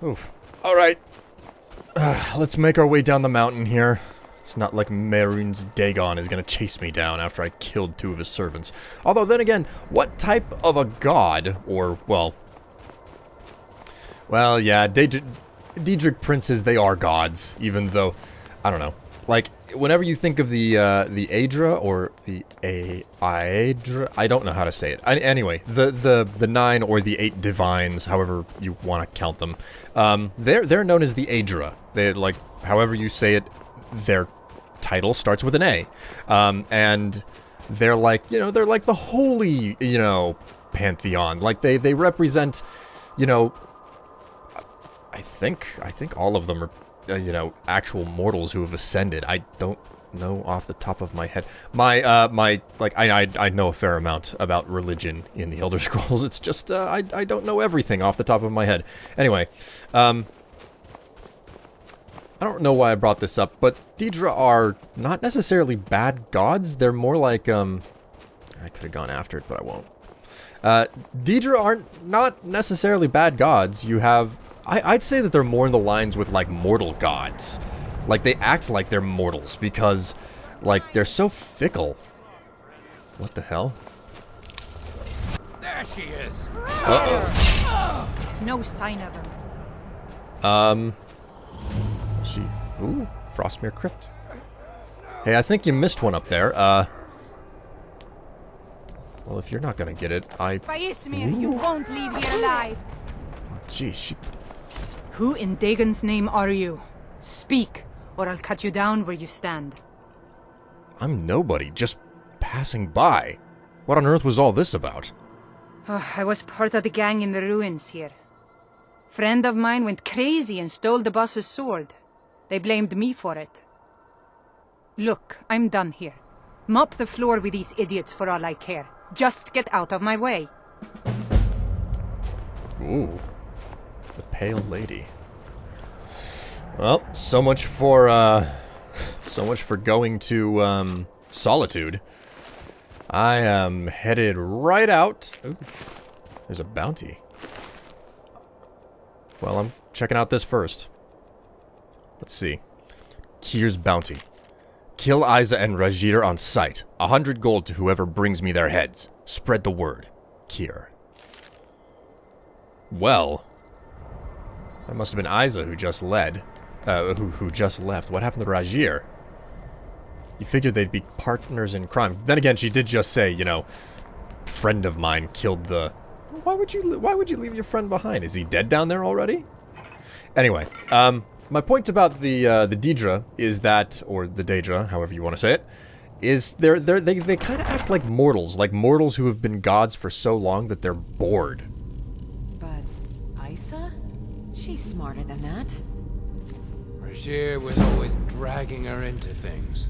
Oof. Alright. Let's make our way down the mountain here. It's not like Mehrunes Dagon is gonna chase me down after I killed 2 of his servants. Although, then again, what type of a god, or, well... Well, yeah, Daedric princes, they are gods, even though... I don't know. Like, whenever you think of the Aedra, or the Aedra... I don't know how to say it. Anyway, the 9 or the 8 divines, however you want to count them, they're known as the Aedra. They, like, however you say it, their title starts with an A. And they're like, you know, they're like the holy, you know, pantheon. Like, they represent, you know... I think all of them are... you know, actual mortals who have ascended. I don't know off the top of my head. I know a fair amount about religion in the Elder Scrolls. It's just, I don't know everything off the top of my head. Anyway, I don't know why I brought this up, but Daedra are not necessarily bad gods. They're more like, I could have gone after it, but I won't. Daedra aren't not necessarily bad gods. You have... I'd say that they're more in the lines with, like, mortal gods. Like, they act like they're mortals because, like, they're so fickle. What the hell? There she is! Uh-oh. No sign of her. Ooh, Frostmere crypt. Hey, I think you missed one up there. Well, if you're not gonna get it, Frostmere, you won't leave here alive! Oh, geez, Who in Dagon's name are you? Speak, or I'll cut you down where you stand. I'm nobody, just passing by. What on earth was all this about? Oh, I was part of the gang in the ruins here. Friend of mine went crazy and stole the boss's sword. They blamed me for it. Look, I'm done here. Mop the floor with these idiots for all I care. Just get out of my way. Ooh. The Pale Lady. Well, so much for going to, Solitude. I am headed right out. Ooh, there's a bounty. Well, I'm checking out this first. Let's see. Kyr's bounty. Kill Isa and Rajir on sight. 100 gold to whoever brings me their heads. Spread the word. Kyr. Well... That must have been Isa who just led. Who just left. What happened to Rajir? You figured they'd be partners in crime. Then again, she did just say, you know, friend of mine killed the... Why would you leave your friend behind? Is he dead down there already? Anyway, my point about the Daedra is that, or the Daedra, however you want to say it, is they kind of act like mortals who have been gods for so long that they're bored. But Isa? She's smarter than that. Rajir was always dragging her into things.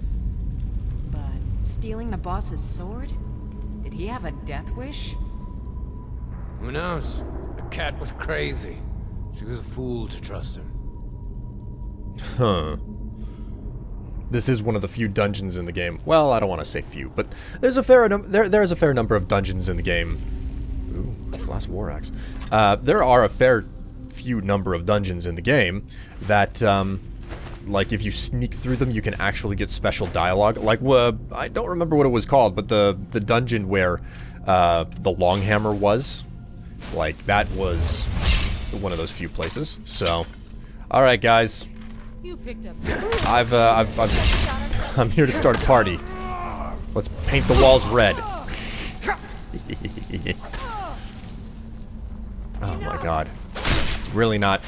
But stealing the boss's sword? Did he have a death wish? Who knows? The cat was crazy. She was a fool to trust him. Huh. This is one of the few dungeons in the game. Well, I don't want to say few, but there's a fair there's a fair number of dungeons in the game. Ooh, glass war axe. There are a fair few number of dungeons in the game that, like, if you sneak through them, you can actually get special dialogue. Like, I don't remember what it was called, but the dungeon where the Longhammer was, like, that was one of those few places. So, all right, guys. You picked up. I'm here to start a party. Let's paint the walls red. Oh my god. Really not.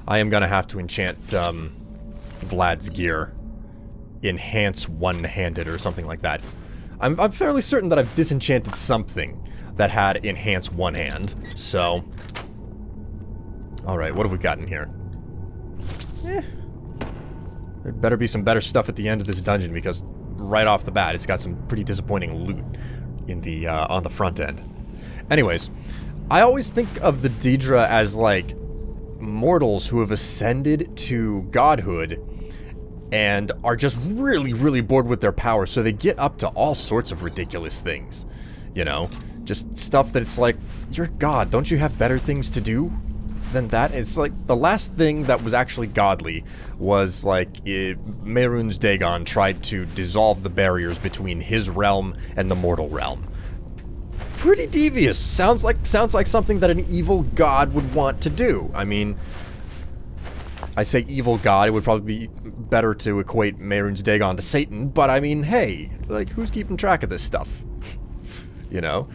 I am gonna have to enchant Vlad's gear. Enhance one-handed or something like that. I'm fairly certain that I've disenchanted something that had enhance one hand. So, alright, what have we got in here? There better be some better stuff at the end of this dungeon, because right off the bat, it's got some pretty disappointing loot in the on the front end. Anyways, I always think of the Daedra as, like, mortals who have ascended to godhood and are just really, really bored with their power, so they get up to all sorts of ridiculous things. You know? Just stuff that it's like, you're God, don't you have better things to do? than that. It's like the last thing that was actually godly was like Mehrunes Dagon tried to dissolve the barriers between his realm and the mortal realm. Pretty devious. Sounds like something that an evil god would want to do. I mean, I say evil god, it would probably be better to equate Mehrunes Dagon to Satan, but I mean, hey, like, who's keeping track of this stuff? You know?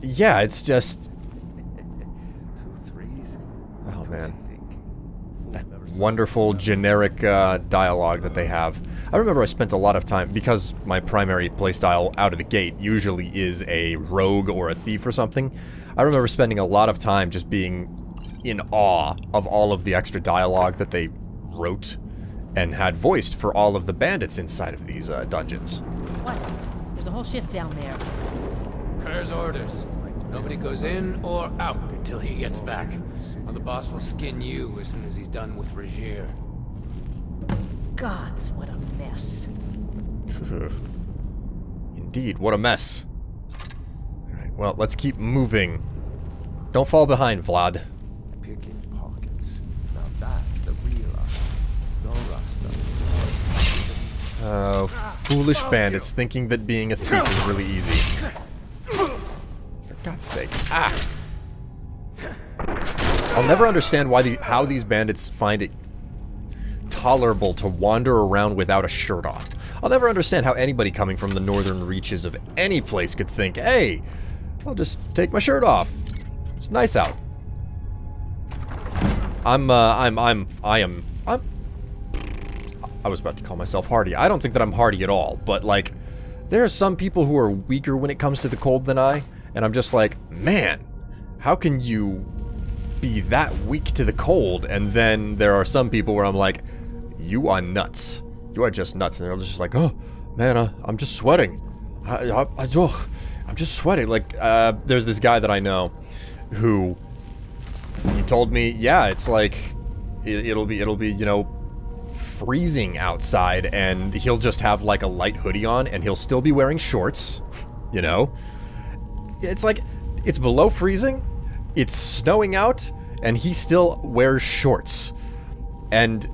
Yeah, it's just... Oh, man. That wonderful, generic dialogue that they have. I remember I spent a lot of time, because my primary playstyle out of the gate usually is a rogue or a thief or something. I remember spending a lot of time just being in awe of all of the extra dialogue that they wrote and had voiced for all of the bandits inside of these dungeons. What? There's a whole shift down there. Kerr's orders. Nobody goes in or out until he gets back. Or the boss will skin you as soon as he's done with Rajier. Gods, what a mess. Indeed, what a mess. Alright, well, let's keep moving. Don't fall behind, Vlad. Picking pockets. Now that's the real art. No rust. Oh, foolish bandits thinking that being a thief is really easy. For God's sake. Ah! I'll never understand how these bandits find it tolerable to wander around without a shirt on. I'll never understand how anybody coming from the northern reaches of any place could think, hey, I'll just take my shirt off. It's nice out. I was about to call myself hardy. I don't think that I'm hardy at all, but like, there are some people who are weaker when it comes to the cold than I, and I'm just like, man, how can you be that weak to the cold? And then there are some people where I'm like, you are nuts. You are just nuts. And they're just like, oh, man, I'm just sweating. I'm just sweating. Like, there's this guy that I know who, he told me, yeah, it's like, it'll be, you know, freezing outside, and he'll just have like a light hoodie on, and he'll still be wearing shorts, you know? It's like, it's below freezing, it's snowing out, and he still wears shorts. And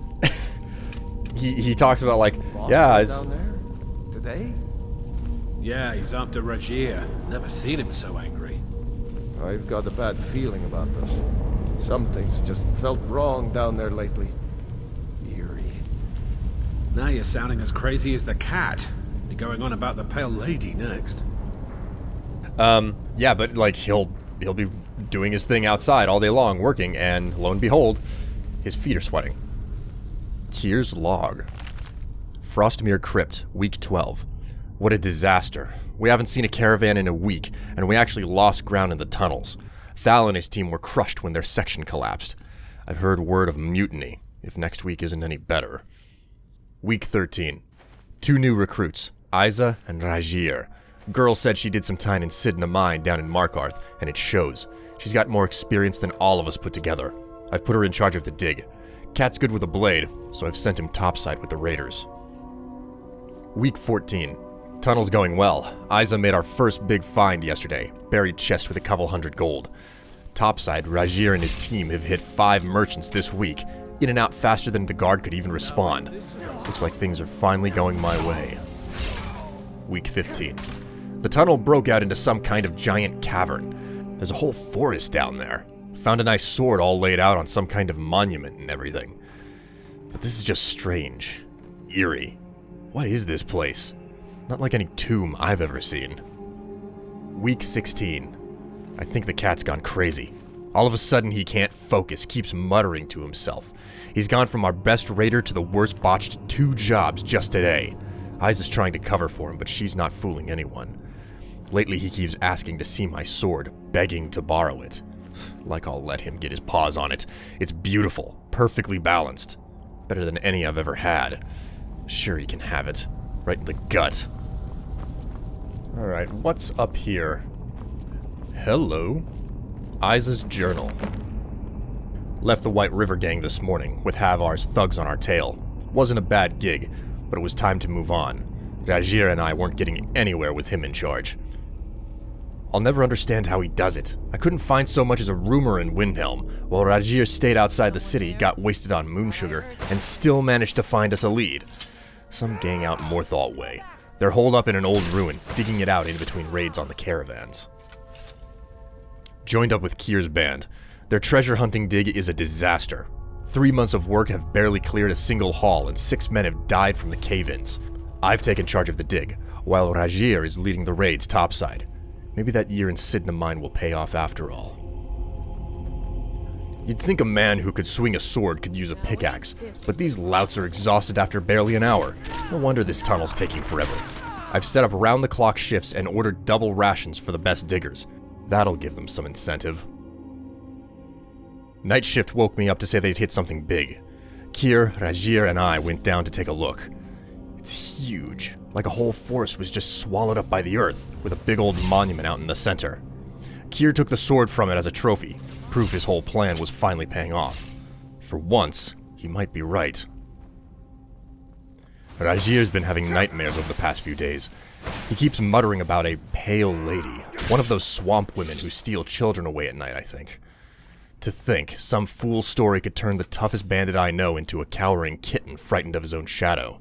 he talks about like, yeah, it's... down there? Today? Yeah, he's after Rajier. Never seen him so angry. I've got a bad feeling about this. Something's just felt wrong down there lately. Eerie. Now you're sounding as crazy as the cat. Be going on about the Pale Lady next. Yeah, but like he'll be doing his thing outside all day long, working, and lo and behold, his feet are sweating. Here's log. Frostmere Crypt, week 12. What a disaster. We haven't seen a caravan in a week, and we actually lost ground in the tunnels. Thal and his team were crushed when their section collapsed. I've heard word of mutiny, if next week isn't any better. Week 13. 2 new recruits, Isa and Rajier. Girl said she did some time in Sidna Mine down in Markarth, and it shows. She's got more experience than all of us put together. I've put her in charge of the dig. Cat's good with a blade, so I've sent him topside with the raiders. Week 14. Tunnel's going well. Isa made our first big find yesterday. Buried chest with a couple hundred gold. Topside, Rajier and his team have hit 5 merchants this week. In and out faster than the guard could even respond. Looks like things are finally going my way. Week 15. The tunnel broke out into some kind of giant cavern. There's a whole forest down there. Found a nice sword all laid out on some kind of monument and everything. But this is just strange. Eerie. What is this place? Not like any tomb I've ever seen. Week 16. I think the cat's gone crazy. All of a sudden he can't focus, keeps muttering to himself. He's gone from our best raider to the worst botched 2 jobs just today. Isa's trying to cover for him, but she's not fooling anyone. Lately he keeps asking to see my sword, begging to borrow it. Like I'll let him get his paws on it. It's beautiful, perfectly balanced. Better than any I've ever had. Sure he can have it. Right in the gut. Alright, what's up here? Hello. Isa's journal. Left the White River gang this morning, with Havar's thugs on our tail. Wasn't a bad gig, but it was time to move on. Rajier and I weren't getting anywhere with him in charge. I'll never understand how he does it. I couldn't find so much as a rumor in Windhelm, while Rajir stayed outside the city, got wasted on moon sugar, and still managed to find us a lead. Some gang out Morthal way. They're holed up in an old ruin, digging it out in between raids on the caravans. Joined up with Kier's band. Their treasure hunting dig is a disaster. 3 months of work have barely cleared a single haul, and 6 men have died from the cave-ins. I've taken charge of the dig, while Rajir is leading the raids topside. Maybe that year in Sidna mine will pay off after all. You'd think a man who could swing a sword could use a pickaxe, but these louts are exhausted after barely an hour. No wonder this tunnel's taking forever. I've set up round-the-clock shifts and ordered double rations for the best diggers. That'll give them some incentive. Night shift woke me up to say they'd hit something big. Kier, Rajir, and I went down to take a look. It's huge, like a whole forest was just swallowed up by the earth, with a big old monument out in the center. Kier took the sword from it as a trophy, proof his whole plan was finally paying off. For once, he might be right. Rajir's been having nightmares over the past few days. He keeps muttering about a pale lady, one of those swamp women who steal children away at night, I think. To think, some fool's story could turn the toughest bandit I know into a cowering kitten frightened of his own shadow.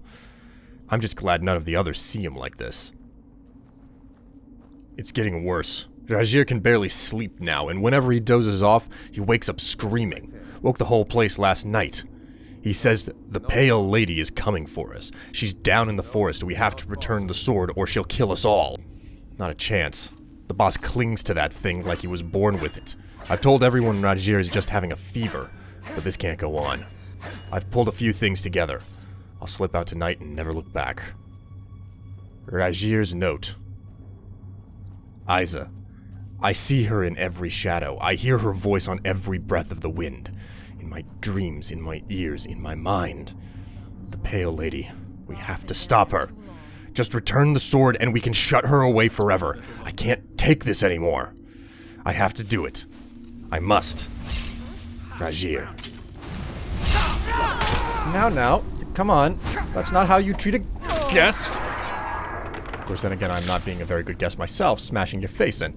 I'm just glad none of the others see him like this. It's getting worse. Rajir can barely sleep now, and whenever he dozes off, he wakes up screaming. Woke the whole place last night. He says the pale lady is coming for us. She's down in the forest. We have to return the sword or she'll kill us all. Not a chance. The boss clings to that thing like he was born with it. I've told everyone Rajir is just having a fever, but this can't go on. I've pulled a few things together. I'll slip out tonight and never look back. Rajir's note. Isa. I see her in every shadow. I hear her voice on every breath of the wind. In my dreams, in my ears, in my mind. The pale lady. We have to stop her. Just return the sword and we can shut her away forever. I can't take this anymore. I have to do it. I must. Rajir. Now, come on. That's not how you treat a guest. Of course, then again, I'm not being a very good guest myself, smashing your face in.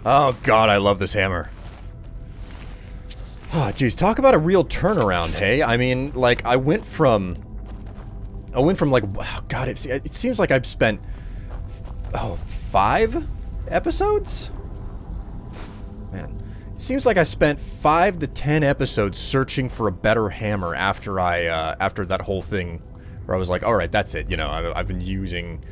Oh god, I love this hammer. Oh, jeez, talk about a real turnaround, hey? I mean, like, I went from like, oh god, it seems like I've spent, 5 episodes? Man, it seems like I spent 5 to 10 episodes searching for a better hammer after after that whole thing where I was like, alright, that's it, you know, I've been using...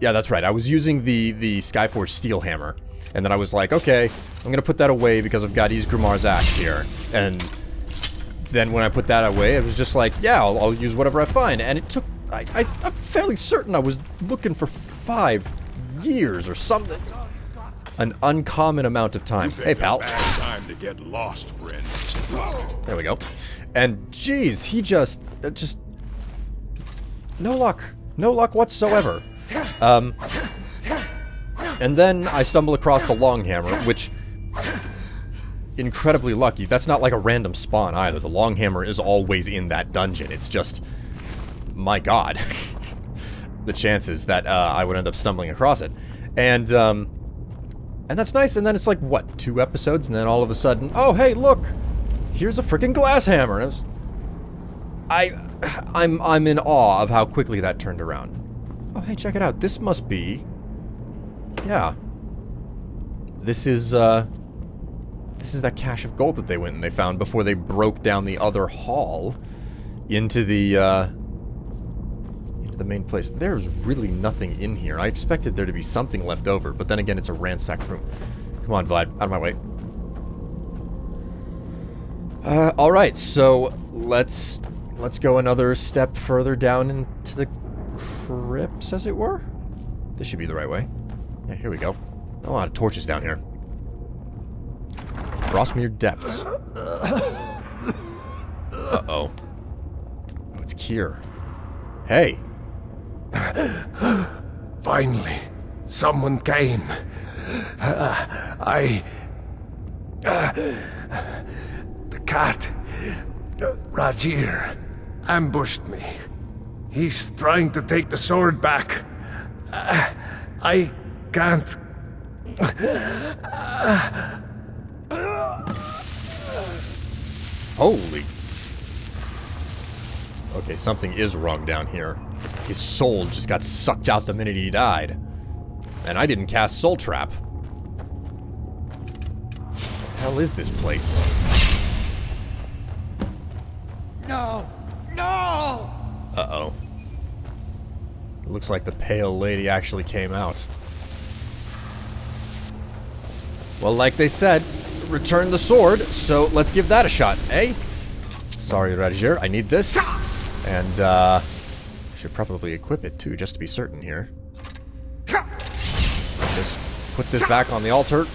Yeah, that's right, I was using the Skyforge steel hammer, and then I was like, okay, I'm gonna put that away because I've got Ysgrimar's axe here, and then when I put that away, it was just like, yeah, I'll use whatever I find, and it took... I'm fairly certain I was looking for 5 years or something. An uncommon amount of time. Hey, pal. Bad time to get lost, friend. There we go. And geez, he just no luck whatsoever. And then I stumble across the long hammer, which incredibly lucky. That's not like a random spawn either. The long hammer is always in that dungeon. It's just, my god, the chances that I would end up stumbling across it. And that's nice, and then it's like, what, 2 episodes, and then all of a sudden, oh, hey, look! Here's a freaking glass hammer! And I'm in awe of how quickly that turned around. Oh, hey, check it out. This must be... Yeah. This is that cache of gold that they went and they found before they broke down the other hall into the main place. There's really nothing in here. I expected there to be something left over, but then again, it's a ransacked room. Come on, Vlad, out of my way. Alright, so let's go another step further down into the crypts, as it were. This should be the right way. Yeah, here we go. A lot of torches down here. Frostmere depths. Uh-oh. Oh, it's Kier. Hey! Finally, someone came. The cat, Rajir, ambushed me. He's trying to take the sword back. I can't. Holy. Okay, something is wrong down here. His soul just got sucked out the minute he died. And I didn't cast Soul Trap. What the hell is this place? No! No! Uh-oh. It looks like the Pale Lady actually came out. Well, like they said, return the sword, so let's give that a shot, eh? Sorry, Rajir, I need this. And, should probably equip it, too, just to be certain here. Just put this back on the altar.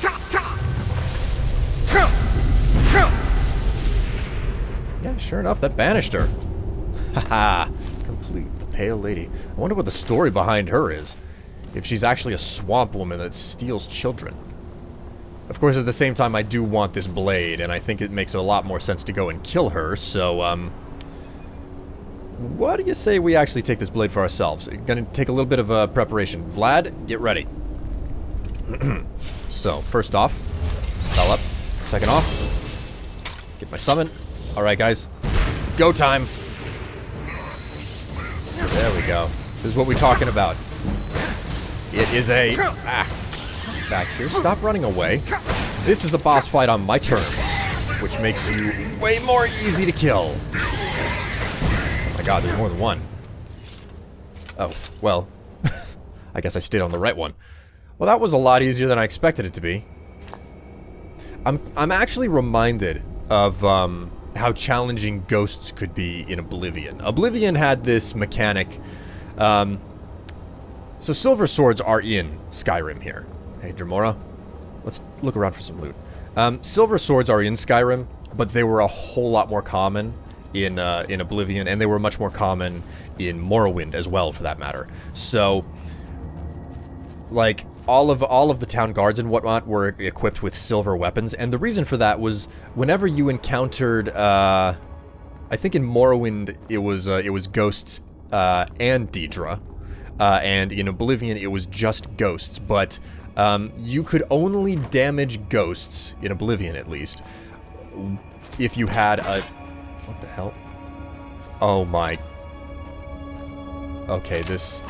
Yeah, sure enough, that banished her. Haha, complete the Pale Lady. I wonder what the story behind her is. If she's actually a swamp woman that steals children. Of course, at the same time, I do want this blade, and I think it makes a lot more sense to go and kill her, so, what do you say we actually take this blade for ourselves? Gonna take a little bit of preparation. Vlad, get ready. So, first off, spell up. Second off, get my summon. Alright, guys. Go time! There we go. This is what we're talking about. It is a... Back here. Stop running away. This is a boss fight on my terms, which makes you way more easy to kill. Oh my god, there's more than one. Oh, well. I guess I stayed on the right one. Well, that was a lot easier than I expected it to be. I'm actually reminded of how challenging ghosts could be in Oblivion. Oblivion had this mechanic. So silver swords are in Skyrim here. Hey, Dremora, let's look around for some loot. Silver swords are in Skyrim, but they were a whole lot more common in Oblivion, and they were much more common in Morrowind as well, for that matter. So, like, all of the town guards and whatnot were equipped with silver weapons, and the reason for that was whenever you encountered, I think in Morrowind it was ghosts and Daedra, and in Oblivion it was just ghosts, but you could only damage ghosts, in Oblivion at least, if you had a... What the hell? Oh my... Okay, this...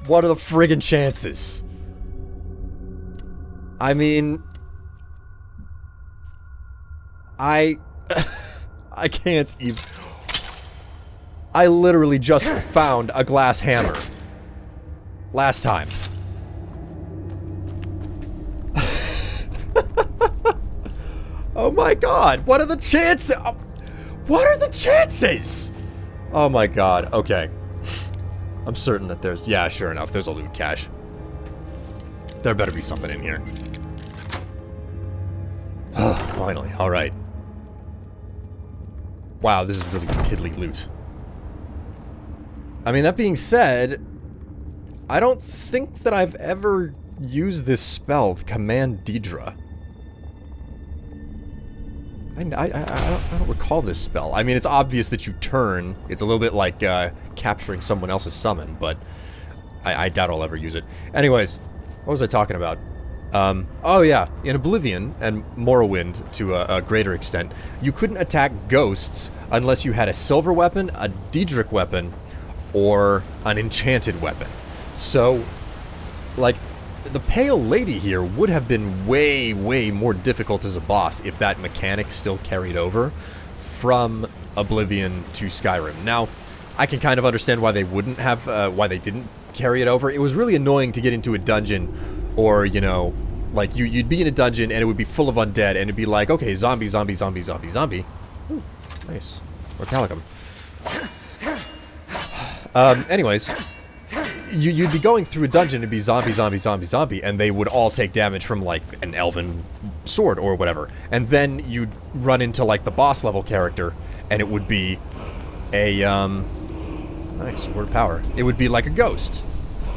What are the friggin' chances? I mean... I can't even... I literally just found a glass hammer. Last time. Oh my god, what are the chances? What are the chances? Oh my god, okay. I'm certain that there's... Yeah, sure enough, there's a loot cache. There better be something in here. Finally, alright. Wow, this is really piddly loot. I mean, that being said, I don't think that I've ever used this spell, Command Daedra. I don't recall this spell. I mean, it's obvious that you turn. It's a little bit like capturing someone else's summon, but I doubt I'll ever use it. Anyways, what was I talking about? Oh yeah, in Oblivion and Morrowind, to a greater extent, you couldn't attack ghosts unless you had a silver weapon, a Daedric weapon, or an enchanted weapon. So, like, the Pale Lady here would have been way, way more difficult as a boss if that mechanic still carried over from Oblivion to Skyrim. Now, I can kind of understand why they wouldn't have, why they didn't carry it over. It was really annoying to get into a dungeon, or, you know, like, you'd be in a dungeon and it would be full of undead, and it'd be like, okay, zombie, zombie, zombie, zombie, zombie. Ooh, nice. Or Calicum. Anyways, you'd be going through a dungeon and be zombie, zombie, zombie, zombie, and they would all take damage from, like, an elven sword or whatever. And then you'd run into, like, the boss level character, and it would be a, nice, word power. It would be like a ghost,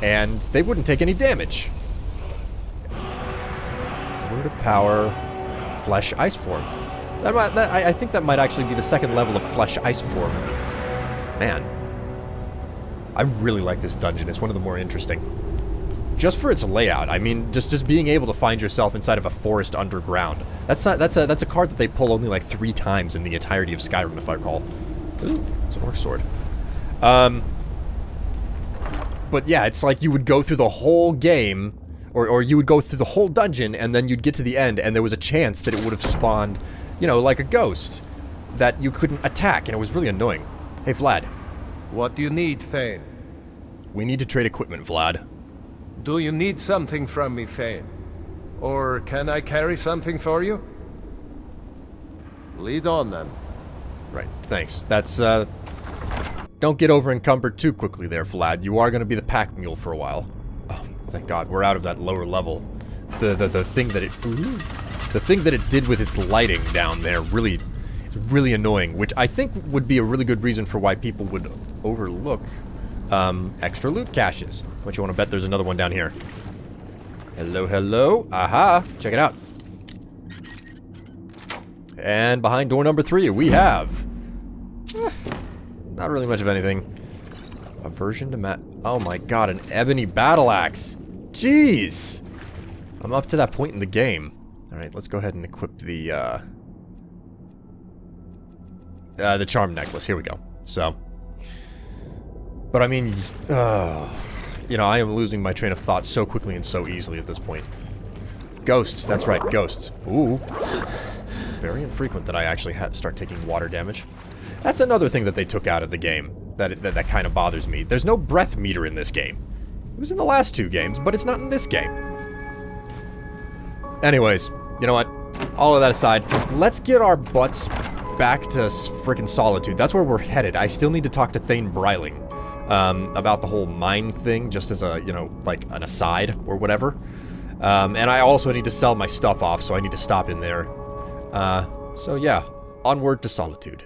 and they wouldn't take any damage. Word of power, flesh ice form. I think that might actually be the second level of flesh ice form. Man. I really like this dungeon. It's one of the more interesting. Just for its layout. I mean, just being able to find yourself inside of a forest underground. That's a card that they pull only like 3 times in the entirety of Skyrim, if I recall. Ooh, it's an orc sword. But yeah, it's like you would go through the whole game, or you would go through the whole dungeon, and then you'd get to the end, and there was a chance that it would have spawned, you know, like a ghost that you couldn't attack, and it was really annoying. Hey, Vlad. What do you need, Thane? We need to trade equipment, Vlad. Do you need something from me, Thane? Or can I carry something for you? Lead on, then. Right, thanks. That's, don't get over encumbered too quickly there, Vlad. You are going to be the pack mule for a while. Oh, thank God, we're out of that lower level. The thing that it... Ooh, the thing that it did with its lighting down there really... It's really annoying, which I think would be a really good reason for why people would overlook, extra loot caches. What you want to bet there's another one down here? Hello, hello. Aha! Check it out. And behind door number 3, we have... not really much of anything. Aversion to mat... Oh my God, an ebony battle axe! Jeez! I'm up to that point in the game. Alright, let's go ahead and equip the charm necklace. Here we go. So... But I mean... you know, I am losing my train of thought so quickly and so easily at this point. Ghosts, that's right, ghosts. Ooh. Very infrequent that I actually start taking water damage. That's another thing that they took out of the game that kind of bothers me. There's no breath meter in this game. It was in the last 2 games, but it's not in this game. Anyways, you know what? All of that aside, let's get our butts back to frickin' Solitude. That's where we're headed. I still need to talk to Thane Breiling about the whole mine thing, just as a, you know, like an aside or whatever. And I also need to sell my stuff off, so I need to stop in there. So yeah, onward to Solitude.